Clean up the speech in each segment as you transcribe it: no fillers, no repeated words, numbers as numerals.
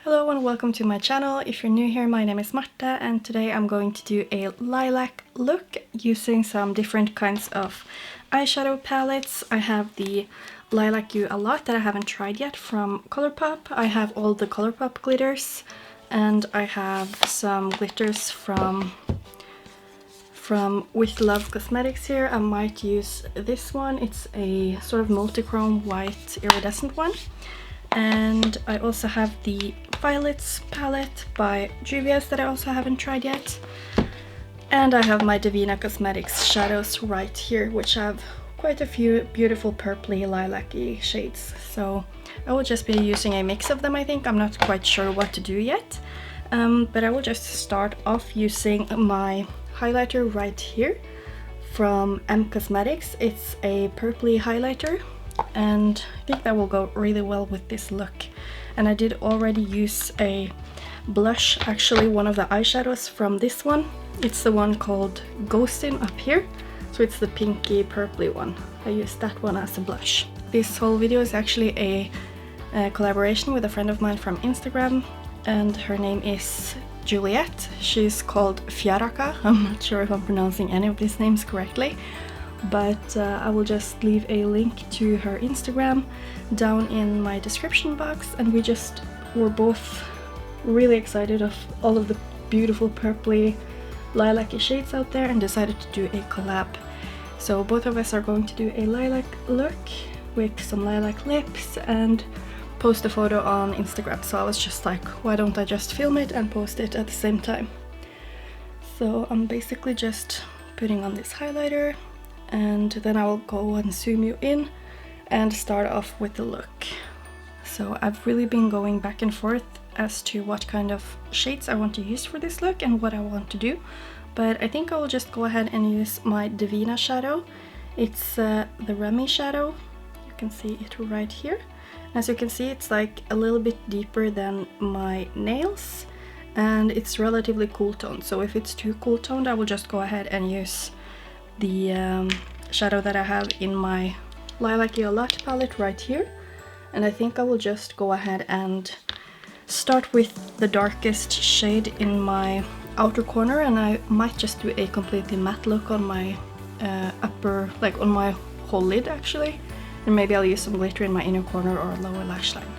Hello and welcome to my channel. If you're new here, my name is Marta and today I'm going to do a lilac look using some different kinds of eyeshadow palettes. I have the Lilac You a lot that I haven't tried yet from Colourpop. I have all the Colourpop glitters and I have some glitters from With Love Cosmetics here. I might use this one. It's a sort of multichrome white iridescent one. And I also have the Violets palette by Juvia's that I also haven't tried yet. And I have my Devinah Cosmetics shadows right here, which have quite a few beautiful purpley lilac-y shades. So I will just be using a mix of them, I think. I'm not quite sure what to do yet. But I will just start off using my highlighter right here from Emme Cosmetics. It's a purpley highlighter. And I think that will go really well with this look. And I did already use a blush, actually one of the eyeshadows from this one. It's the one called Ghostin up here. So it's the pinky purpley one. I used that one as a blush. This whole video is actually a collaboration with a friend of mine from Instagram, and her name is Juliet. She's called Fjaraca. I'm not sure if I'm pronouncing any of these names correctly. But I will just leave a link to her Instagram down in my description box, and we just were both really excited of all of the beautiful purpley lilac-y shades out there and decided to do a collab. So both of us are going to do a lilac look with some lilac lips and post a photo on Instagram. So I was just like, why don't I just film it and post it at the same time? So I'm basically just putting on this highlighter, and then I will go and zoom you in and start off with the look. So I've really been going back and forth as to what kind of shades I want to use for this look and what I want to do, but I think I will just go ahead and use my Devinah shadow. It's the Remi shadow. You can see it right here. As you can see, it's like a little bit deeper than my nails, and it's relatively cool toned. So if it's too cool toned, I will just go ahead and use the shadow that I have in my Lilac You a lot palette right here. And I think I will just go ahead and start with the darkest shade in my outer corner, and I might just do a completely matte look on my upper, like on my whole lid actually, and maybe I'll use some glitter in my inner corner or lower lash line.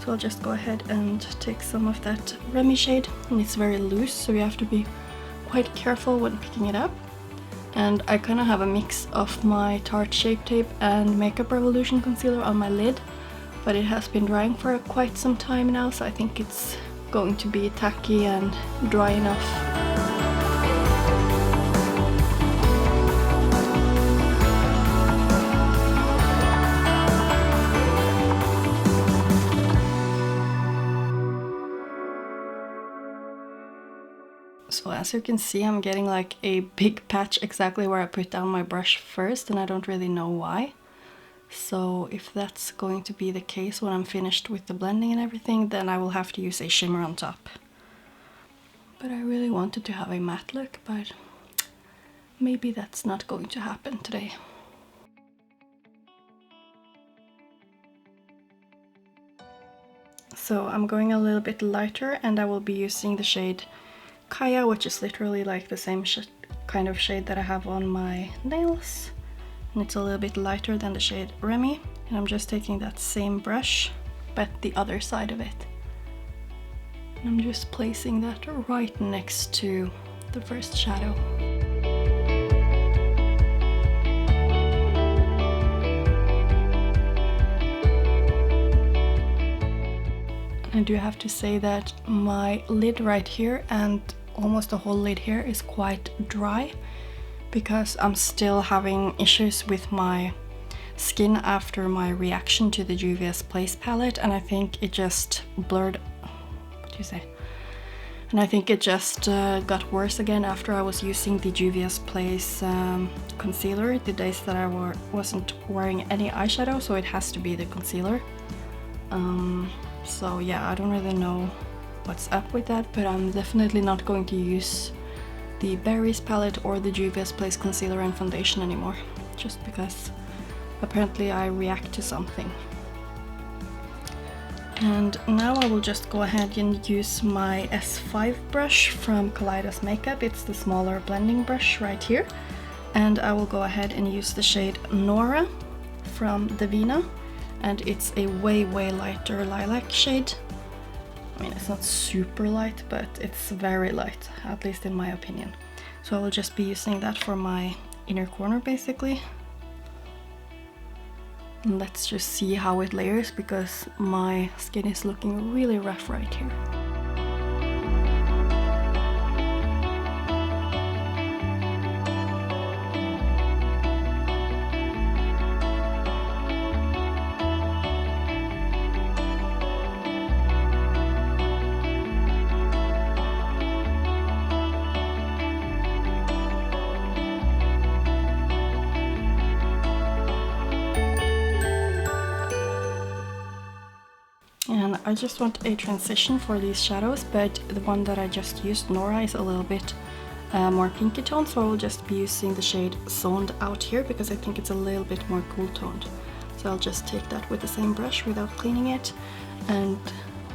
So I'll just go ahead and take some of that Remi shade, and it's very loose, so you have to be quite careful when picking it up. And I kind of have a mix of my Tarte Shape Tape and Makeup Revolution concealer on my lid, but it has been drying for quite some time now, so I think it's going to be tacky and dry enough. So as you can see, I'm getting like a big patch exactly where I put down my brush first, and I don't really know why. So if that's going to be the case when I'm finished with the blending and everything, then I will have to use a shimmer on top. But I really wanted to have a matte look, but maybe that's not going to happen today. So I'm going a little bit lighter, and I will be using the shade Kaia, which is literally like the same kind of shade that I have on my nails, and it's a little bit lighter than the shade Remi, and I'm just taking that same brush but the other side of it, and I'm just placing that right next to the first shadow. I do have to say that my lid right here and almost the whole lid here is quite dry, because I'm still having issues with my skin after my reaction to the Juvia's Place palette, and I think it just blurred, what do you say? And I think it just got worse again after I was using the Juvia's Place concealer the days that I wasn't wearing any eyeshadow, so it has to be the concealer. So yeah, I don't really know what's up with that, but I'm definitely not going to use the Berries palette or the Juvia's Place concealer and foundation anymore, just because apparently I react to something. And now I will just go ahead and use my S5 brush from Kaleidos Makeup. It's the smaller blending brush right here. And I will go ahead and use the shade Norah from Devinah. And it's a way lighter lilac shade. I mean, it's not super light, but it's very light, at least in my opinion. So I will just be using that for my inner corner basically. And let's just see how it layers, because my skin is looking really rough right here. And I just want a transition for these shadows, but the one that I just used, Norah, is a little bit more pinky tone, so I will just be using the shade Zoned Out here because I think it's a little bit more cool toned. So I'll just take that with the same brush without cleaning it, and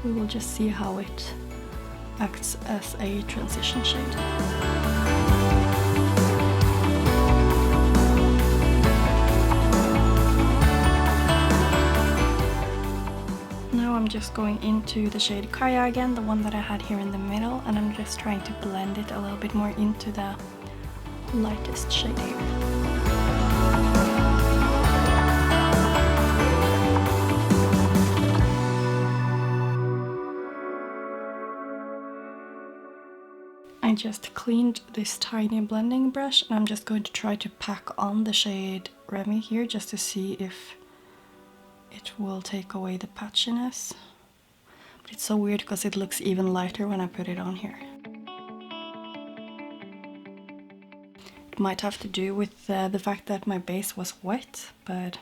we will just see how it acts as a transition shade. I'm just going into the shade Kaia again, the one that I had here in the middle, and I'm just trying to blend it a little bit more into the lightest shade here. I just cleaned this tiny blending brush, and I'm just going to try to pack on the shade Remi here just to see if it will take away the patchiness. But it's so weird because it looks even lighter when I put it on here. It might have to do with the fact that my base was wet, but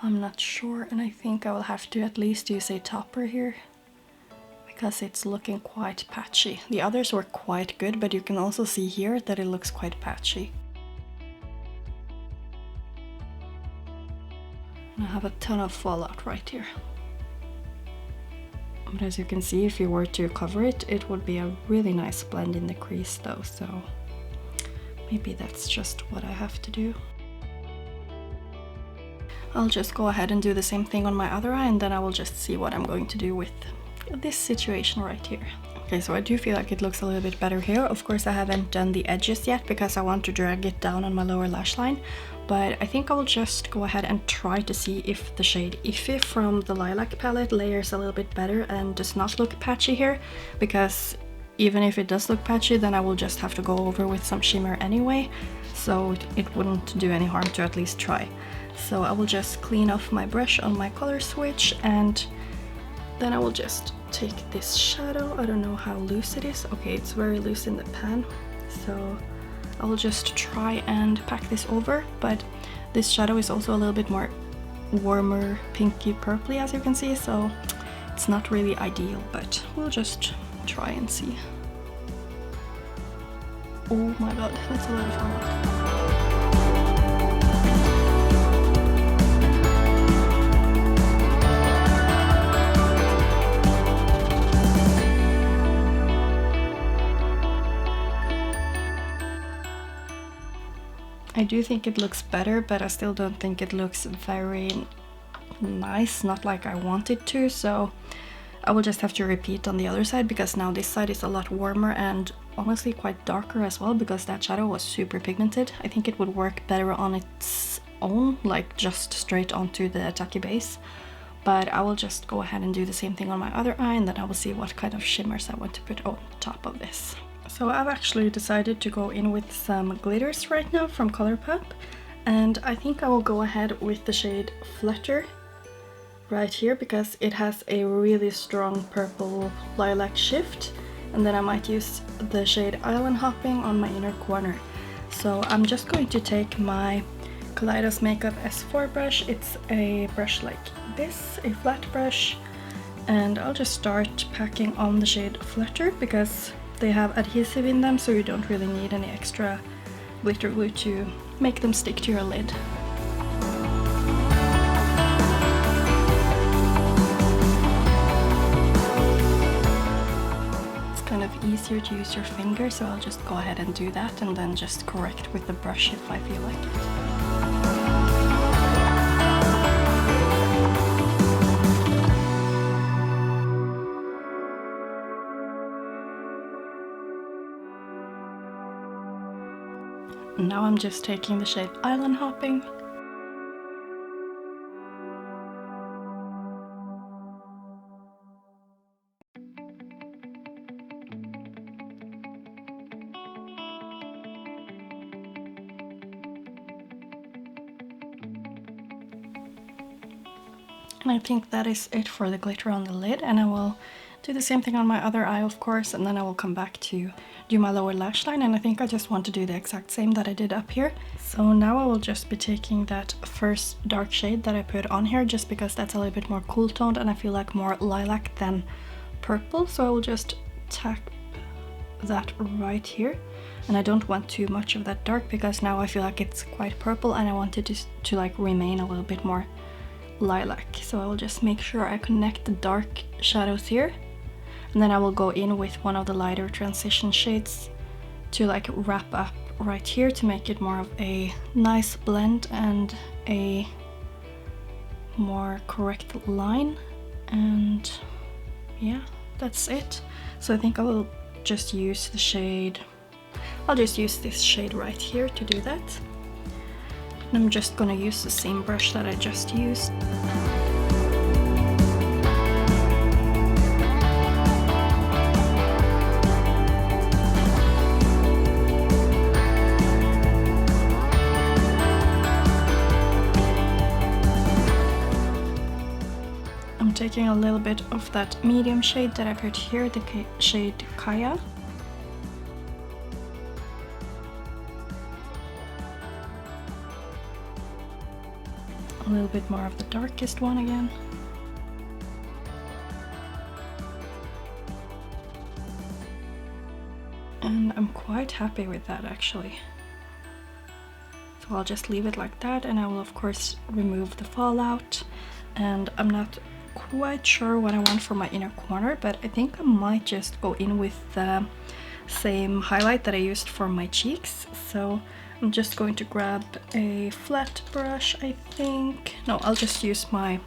I'm not sure, and I think I will have to at least use a topper here because it's looking quite patchy. The others were quite good, but you can also see here that it looks quite patchy. I have a ton of fallout right here. But as you can see, if you were to cover it, it would be a really nice blend in the crease though, so maybe that's just what I have to do. I'll just go ahead and do the same thing on my other eye, and then I will just see what I'm going to do with this situation right here. Okay, so I do feel like it looks a little bit better here. Of course, I haven't done the edges yet because I want to drag it down on my lower lash line. But I think I will just go ahead and try to see if the shade Iffy from the Lilac palette layers a little bit better and does not look patchy here. Because even if it does look patchy, then I will just have to go over with some shimmer anyway. So it wouldn't do any harm to at least try. So I will just clean off my brush on my color switch, and then I will just take this shadow. I don't know how loose it is. Okay, it's very loose in the pan. So I will just try and pack this over, but this shadow is also a little bit more warmer pinky purpley, as you can see, so it's not really ideal, but we'll just try and see. Oh my god, that's a lot of fun. I do think it looks better, but I still don't think it looks very nice, not like I want it to, so I will just have to repeat on the other side, because now this side is a lot warmer and honestly quite darker as well, because that shadow was super pigmented. I think it would work better on its own, like just straight onto the tacky base, but I will just go ahead and do the same thing on my other eye, and then I will see what kind of shimmers I want to put on top of this. So I've actually decided to go in with some glitters right now from Colourpop, and I think I will go ahead with the shade Flutter right here because it has a really strong purple lilac shift, and then I might use the shade Island Hopping on my inner corner. So I'm just going to take my Kaleidos Makeup S4 brush. It's a brush like this, a flat brush, and I'll just start packing on the shade Flutter because they have adhesive in them, so you don't really need any extra glitter glue to make them stick to your lid. easier to use your finger, so I'll just go ahead and do that and then just correct with the brush if I feel like it. Now I'm just taking the shade Island Hopping. And I think that is it for the glitter on the lid, and I will do the same thing on my other eye, of course, and then I will come back to do my lower lash line, and I think I just want to do the exact same that I did up here. So now I will just be taking that first dark shade that I put on here, just because that's a little bit more cool toned and I feel like more lilac than purple, so I will just tap that right here. And I don't want too much of that dark because now I feel like it's quite purple and I want it to like remain a little bit more lilac. So I will just make sure I connect the dark shadows here, and then I will go in with one of the lighter transition shades to like wrap up right here to make it more of a nice blend and a more correct line. And yeah, that's it. So I think I will just use the shade, I'll just use this shade right here to do that. And I'm just gonna use the same brush that I just used. I'm taking a little bit of that medium shade that I put here, the shade Kaia. A little bit more of the darkest one again. And I'm quite happy with that actually. So I'll just leave it like that, and I will of course remove the fallout. And I'm not quite sure what I want for my inner corner, but I think I might just go in with the same highlight that I used for my cheeks. So I'm just going to grab a flat brush, I think. No, I'll just use my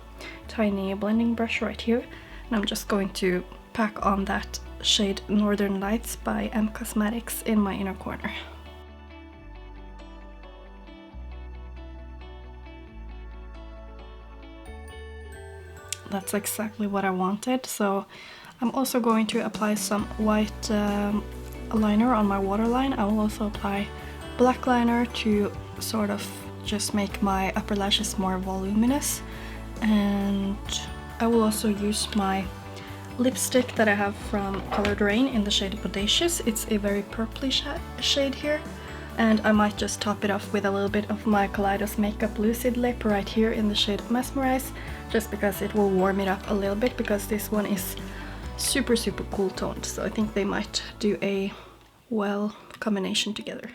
tiny blending brush right here. And I'm just going to pack on that shade Northern Lights by Emme Cosmetics in my inner corner. That's exactly what I wanted. So I'm also going to apply some white liner on my waterline. I will also apply black liner to sort of just make my upper lashes more voluminous, and I will also use my lipstick that I have from Raine in the shade Bodacious. It's a very purpley shade here, and I might just top it off with a little bit of my Kaleidos Makeup Lucid lip right here in the shade Mesmerize, just because it will warm it up a little bit, because this one is super cool toned, so I think they might do a well combination together.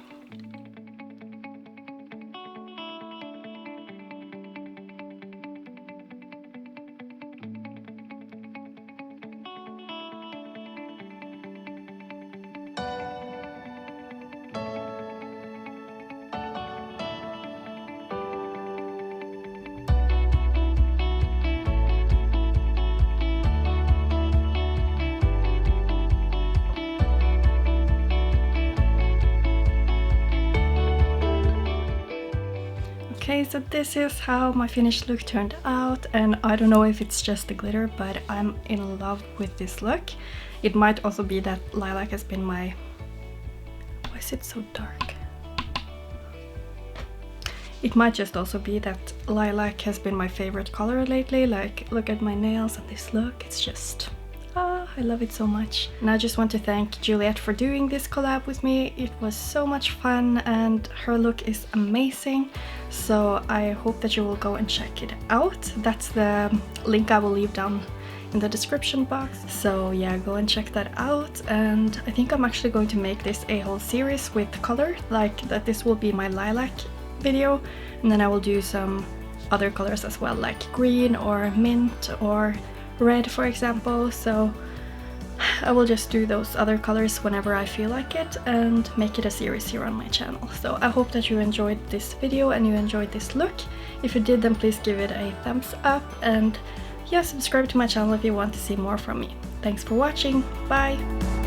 Okay, so this is how my finished look turned out, and I don't know if it's just the glitter, but I'm in love with this look. It might also be that lilac has been my... Why is it so dark? It might just also be that lilac has been my favorite color lately. Like, look at my nails and this look, it's just... I love it so much. And I just want to thank Juliet for doing this collab with me. It was so much fun and her look is amazing. So I hope that you will go and check it out. That's the link I will leave down in the description box. So yeah, go and check that out. And I think I'm actually going to make this a whole series with color, like that this will be my lilac video. And then I will do some other colors as well, like green or mint or red, for example. So I will just do those other colors whenever I feel like it and make it a series here on my channel. So I hope that you enjoyed this video and you enjoyed this look. If you did, then please give it a thumbs up, and yeah, subscribe to my channel if you want to see more from me. Thanks for watching, bye!